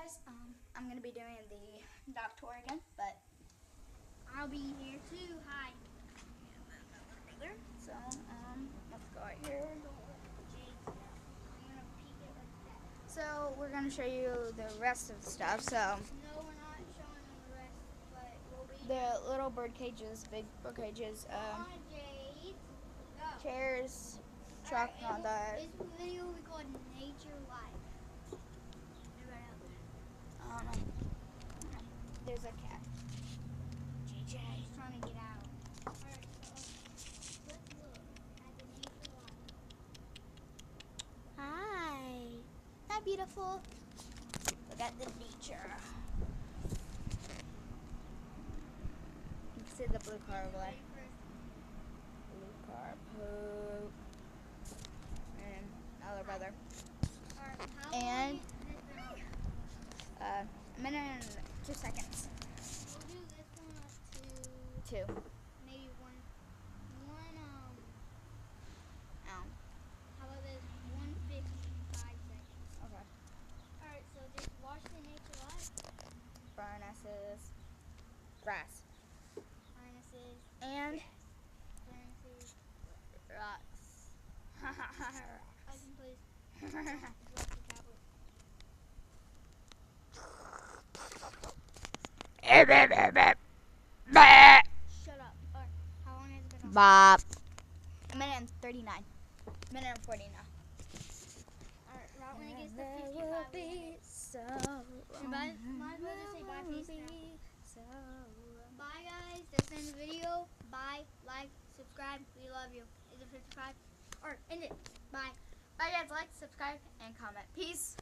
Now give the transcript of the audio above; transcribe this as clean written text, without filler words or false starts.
guys, I'm gonna be doing the dock tour again, but I'll be here too. Hi. so let's go right here. So we're gonna show you the rest of the stuff. So No, we're not showing them the rest, but we'll be. the little bird cages, big bird cages, Come on, Jade. Go. chairs, truck, and all that. This video will be called Nature Life. Everybody out there. There's a cat. JJ. He's trying to get out. Alright, so let's look at the Nature Life. Hi. Isn't that beautiful? Look at the nature. You can see the blue car over there. Blue car, poop. And another brother. Alright, how And long has it been on? a minute and 2 seconds. We'll do this one up to 2. maybe one Ow. how about this 155 seconds. Okay. Alright, so just watch the Nature Life. Furnaces. Grass. Harnesses. And Harnesses. rocks. I can please drop the tablet. Shut up. Alright, how long has it been on? Bop. A minute and 39. Minute and 40 now. Alright, right when it gets to 55 we'll end it. You might as well just say bye, peace now. Bye guys, that's the end of the video. Bye, like, subscribe, we love you. Is it 55? Or end it. Bye. Bye guys, like, subscribe, and comment. Peace.